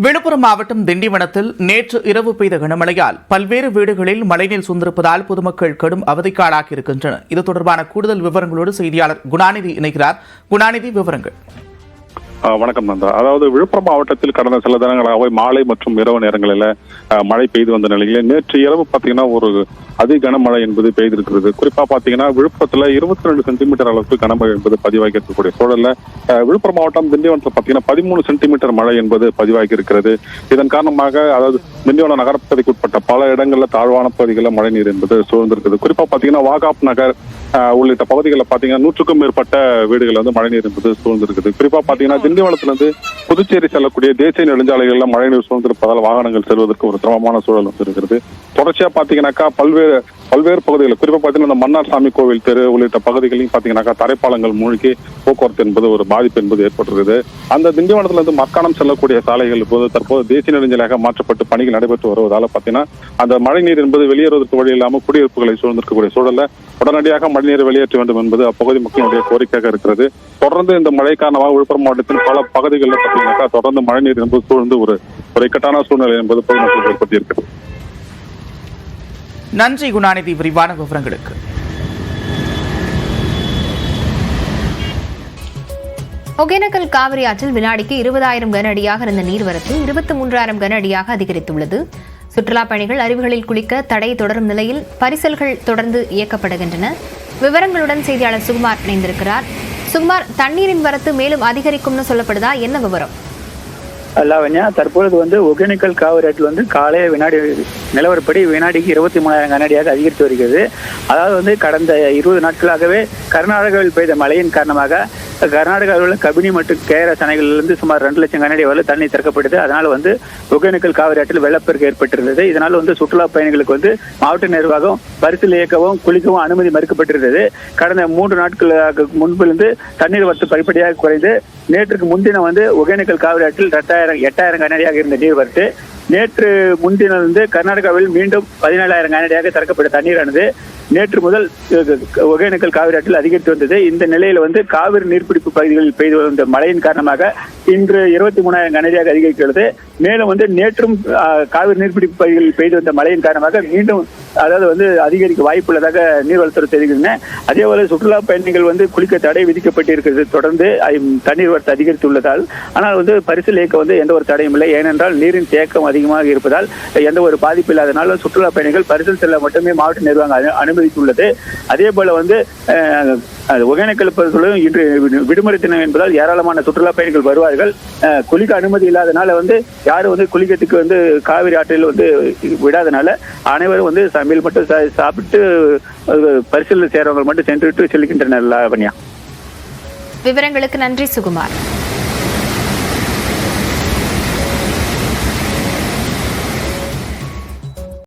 விழுப்புரம் மாவட்டம் திண்டிவனத்தில் நேற்று இரவு பெய்த கனமழையால் பல்வேறு வீடுகளில் மழைநீர் சூழ்ந்திருப்பதால் பொதுமக்கள் கடும் அவதிக்காளாகி இருக்கின்றனர். இது தொடர்பான கூடுதல் விவரங்களோடு செய்தியாளர் குணாநிதி இணைக்கிறார். குணாநிதி, விவரங்கள். வணக்கம் நந்தா. அதாவது விழுப்புரம் மாவட்டத்தில் கடந்த சில தினங்களாகவே மாலை மற்றும் இரவு நேரங்களில் மழை பெய்து வந்த நிலையில் நேற்று இரவு பார்த்தீங்கன்னா ஒரு அதி கனமழை என்பது பெய்திருக்கிறது. குறிப்பா பார்த்தீங்கன்னா விழுப்புரத்துல 22 சென்டிமீட்டர் அளவுக்கு கனமழை என்பது பதிவாகி இருக்கக்கூடிய சூழல்ல விழுப்புரம் மாவட்டம் திண்டிவனத்தில் பார்த்தீங்கன்னா 13 சென்டிமீட்டர் மழை என்பது பதிவாகி இருக்கிறது. இதன் காரணமாக அதாவது திண்டிவனம் நகரப்பகுதிக்கு உட்பட்ட பல இடங்களில் தாழ்வான பகுதிகளில் மழை நீர் என்பது சூழ்ந்திருக்குது. குறிப்பா பார்த்தீங்கன்னா வாகாப் நகர் உள்ளிட்ட பகுதிகளில் பார்த்தீங்கன்னா 100க்கும் மேற்பட்ட வீடுகள் வந்து மழைநீர் என்பது சூழ்ந்திருக்குது. குறிப்பா பார்த்தீங்கன்னா திண்டிவனத்திலிருந்து புதுச்சேரி செல்லக்கூடிய தேசிய நெடுஞ்சாலைகள்ல மழைநீர் சூழ்ந்திருப்பதால் வாகனங்கள் செல்வதற்கு ஒரு சிரமமான சூழல் வந்து இருக்கிறது. தொடர்ச்சியா பாத்தீங்கன்னாக்கா பல்வேறு பகுதிகள் குறிப்பா பாத்தீங்கன்னா இந்த மன்னார் சாமி கோவில் தெரு உள்ளிட்ட பகுதிகளையும் பாத்தீங்கன்னாக்கா தரைப்பாலங்கள் மூழ்கி போக்குவரத்து என்பது ஒரு பாதிப்பு என்பது ஏற்பட்டிருக்குது. அந்த திண்டிவனத்திலிருந்து மக்கானம் செல்லக்கூடிய சாலைகள் தற்போது தேசிய நெடுஞ்சாலையாக மாற்றப்பட்டு பணிகள் நடைபெற்று வருவதால பாத்தீங்கன்னா அந்த மழைநீர் என்பது வெளியேறுவதற்கு வழி இல்லாமல் குடியிருப்புகளை சூழ்ந்திருக்கக்கூடிய சூழல்ல உடனடியாக மழைநீரை வெளியேற்ற வேண்டும் என்பது அப்பகுதி மக்களுடைய கோரிக்கையாக இருக்கிறது. தொடர்ந்து இந்த மழை காரணமாக விழுப்புரம் மாவட்டத்தின் பல பகுதிகளில் பார்த்தீங்கன்னாக்கா தொடர்ந்து மழைநீர் என்பது சூழ்ந்து ஒரு இக்கட்டான சூழ்நிலை என்பது பொதுமக்களுக்கு ஏற்பட்டிருக்கிறது. நன்றி குணாநிதி, விரிவான விவரங்களுக்கு. ஒகேனக்கல் காவிரி ஆற்றில் வினாடிக்கு 20,000 கன அடியாக இருந்த நீர்வரத்து 23,000 கன அடியாக அதிகரித்துள்ளது. சுற்றுலாப் பயணிகள் அருவிகளில் குளிக்க தடை தொடரும் நிலையில் பரிசல்கள் தொடர்ந்து இயக்கப்படுகின்றன. விவரங்களுடன் செய்தியாளர் சுகுமார் இணைந்திருக்கிறார். சுகுமார், தண்ணீரின் வரத்து மேலும் அதிகரிக்கும்னு சொல்லப்படுதா? என்ன விவரம்? லாவண்யா, தற்பொழுது ஒகேனக்கல் காவிரி ஆற்றில் காலை வினாடி நிலவரப்படி வினாடிக்கு 23,000 கன அடியாக அதிகரித்து வருகிறது. அதாவது கடந்த 20 நாட்களாகவே கர்நாடகாவில் பெய்த மழையின் காரணமாக கர்நாடகாவில் உள்ள கபினி மற்றும் கேஆர்எஸ் அணைகளிலிருந்து சுமார் 2 லட்சம் கன அடி வரை தண்ணீர் திறக்கப்பட்டது. அதனால ஒகேனக்கல் காவிரி ஆற்றில் வெள்ளப்பெருக்கு ஏற்பட்டிருந்தது. இதனால் சுற்றுலா பயணிகளுக்கு மாவட்ட நிர்வாகம் பரிசல் இயக்கவும் குளிக்கவும் அனுமதி மறுக்கப்பட்டிருந்தது. கடந்த 3 நாட்களுக்கு முன்பிலிருந்து தண்ணீர் வரத்து படிப்படியாக குறைந்து நேற்றுக்கு முன்தினம் ஒகேனக்கல் காவிரி ஆற்றில் 8,000 கன அடியாக இருந்த நீர் வரத்து நேற்று முன்தினம் கர்நாடகாவில் மீண்டும் 17,000 கன அடியாக திறக்கப்பட்ட தண்ணீரானது நேற்று முதல் ஒகேனக்கல் காவிரி ஆற்றில் அதிகரித்து வந்தது. இந்த நிலையில் காவிரி நீர்பிடிப்பு பகுதிகளில் பெய்து வந்த மழையின் காரணமாக இன்று 23,000 கன அடியாக அதிகரிக்கிறது. மேலும் நேற்றும் காவிரி நீர்பிடிப்பு பகுதிகளில் பெய்து வந்த மழையின் காரணமாக மீண்டும் அதிகரிக்க வாய்ப்புள்ளதாக நீர்வளத்துறை தெரிவிக்கின்றன. அதே போல சுற்றுலா பயணிகள் குளிக்க தடை விதிக்கப்பட்டிருக்கிறது. தொடர்ந்து தண்ணீர் வரத்து அதிகரித்துள்ளதால் ஆனால் பரிசல் இயக்க எந்த ஒரு தடையும் இல்லை. ஏனென்றால் நீரின் தேக்கம் அதிகமாக இருப்பதால் எந்த ஒரு பாதிப்பு இல்லாதனால சுற்றுலா பயணிகள் பரிசல் செல்ல மட்டுமே மாவட்ட நிர்வாகம் அனுமதித்துள்ளது. அதே போல ஒகேனக்கல் பகுதியிலும் இன்று விடுமுறை தினம் என்பதால் ஏராளமான சுற்றுலா பயணிகள் வருவார்கள். குளிக்க அனுமதி இல்லாதனால யாரும் குளிக்கிறதுக்கு காவிரி ஆற்றில் விடாதனால அனைவரும் சமையல் மட்டும் சாப்பிட்டு பரிசல் சேரவங்க மட்டும் சென்றுவிட்டு செல்கின்றனர். லாவண்யா, விவரங்களுக்கு நன்றி சுகுமார்.